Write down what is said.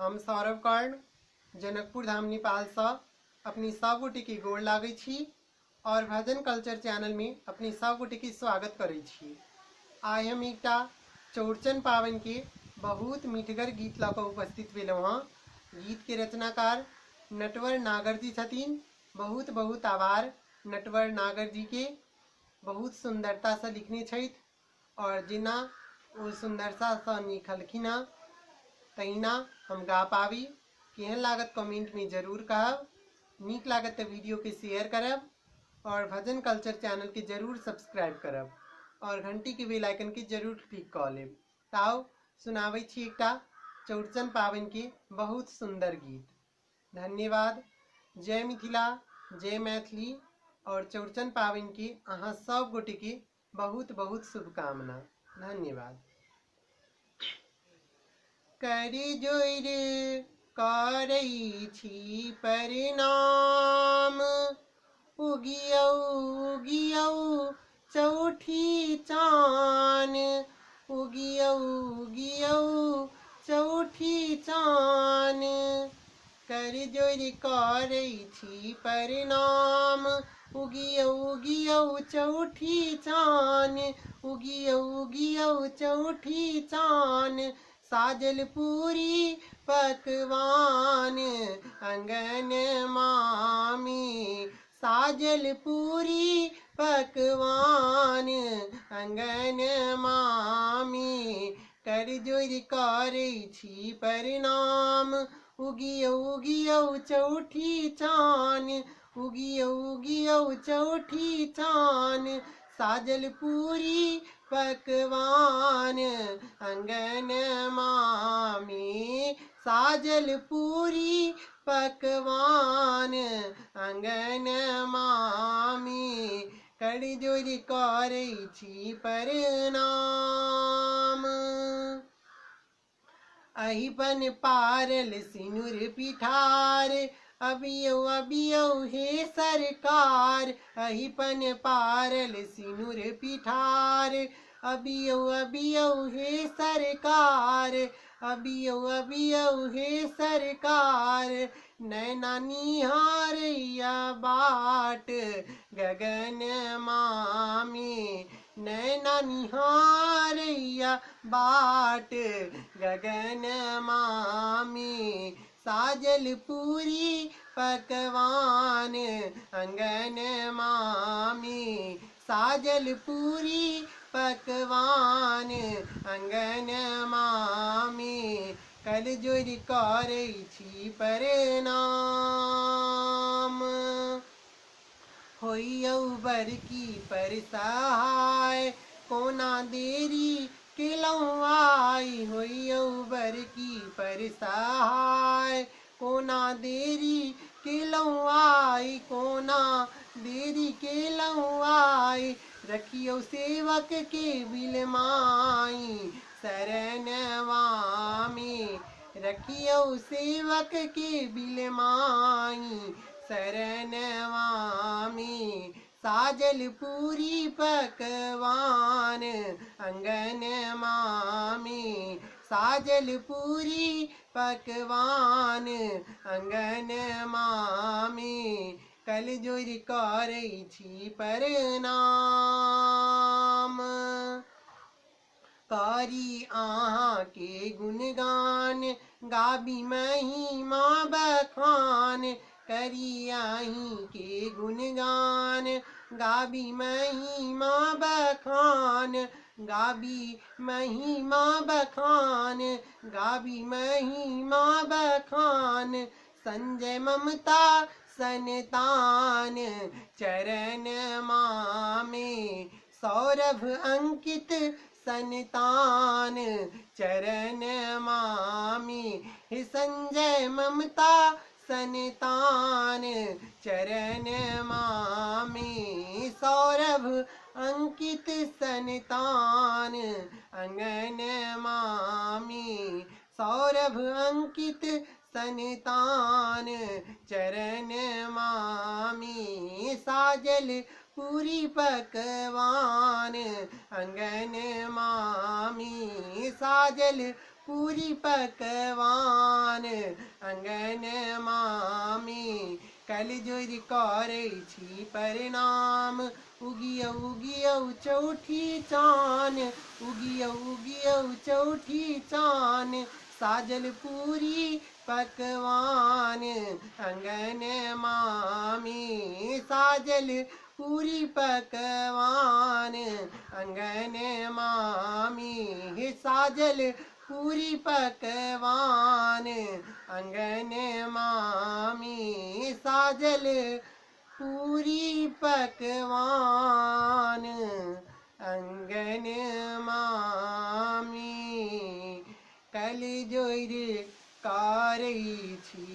हम सौरभ कर्ण जनकपुर धाम नेपाल से अपनी सब गोटे के गोड़ लागै छी और भजन कल्चर चैनल में अपनी सब गोटे के स्वागत करै छी। आइ हम एकटा चौड़चन पावन के बहुत मीठगर गीत लऽ कऽ उपस्थित भेलहुँ हँ। गीत के रचनाकार नटवर नागर जी छथिन। बहुत बहुत आभार नटवर नागर जी के। बहुत सुंदरता से लिखने छथि और जेना ओ सुंदरता से लिखलखिन हँ तहिना हम गा पाबी। केहन लागत कमेंट में जरूर कहब। नीक लागत तो वीडियो के शेयर करब और भजन कल्चर चैनल के जरूर सब्सक्राइब करब और घंटी के बेल आइकन के जरूर क्लिक कऽ लेब। ताऊ सुनाबै छी एकटा चौड़चन पावन के बहुत सुंदर गीत। धन्यवाद। जय मिथिला, जय मैथिली और चौड़चन पावन के अहाँ सब गोटे के बहुत बहुत शुभकामना। धन्यवाद। कर जोर करै छी प्रणाम, उगियौ उगियौ चौठी चान, उगियौ उगियौ चौठी चान। कर जोर करै छी प्रणाम, उगियौ उगियौ चौठी चान, उगियौ उगियौ चौठी चान। साजल पूरी पकवान अंगन मामी, साजल पूरी पकवान अंगन मामी। कर जोर करै छी प्रणाम, उगियौ उगियौ चौठी चान, उगियौ उगियौ चौठी चान। साजल पूरी पकवान अंगन मामी, साजल पूरी पकवान अंगन मामी। कर जोर करै छी प्रणाम। अहिपन पारल सिनुर पिठार, अबियौ अबियौ हे सरकार। अहिपन पारल सिनुर पिठार, अबियौ अबियौ हे सरकार, अबियौ अबियौ हे सरकार। नैना निहारैया बाट गगन मामी, नैना निहारैया बाट गगन मामी। साजल पूरी पकवान अंगन मामी, साजल पूरी पकवान अंगन मामी। कर जोर करै छी प्रणाम। होइयौ बड़की पर सहाय, कोना देरी केलहुँ आइ। होइयौ बड़की पर सहाय, कोना देरी केलहुँ आइ, कोना देरी केलहुँ आइ। रखियौ सेवक के बिलमाई शरणवामी, रखियौ सेवक के बिलमाई शरणवामी। साजल पूरी पकवान अंगन मामी, साजल पूरी पकवान अंगन मामी। कर जोर करै छी प्रणाम। करी अहाँ के गुणगान, गाबी महिमा बखान। करी अहीं के गुणगान, गाबी महिमा बखान, गाबी महिमा बखान, गाबी महिमा बखान। संजय ममता संतान चरण मामे, सौरभ अंकित संतान चरण मामी। हे संजय ममता संतान चरण मामी, सौरभ अंकित संतान अंगन मामी। सौरभ अंकित संतान चरण मामी। साजल पूरी पकवान अंगन मामी, साजल पूरी पकवान अंगन मामी कल जोर करे छी प्रणाम उगियौ उगियौ चौठी चान उगियौ उगियौ चौठी चान साजल पूरी पकवान अंगन मामी साजल पूरी पकवान अंगन मामी साजल पूरी पकवान अंगन मामी साजल पूरी पकवान अंगन मामी कल जोर कारी छी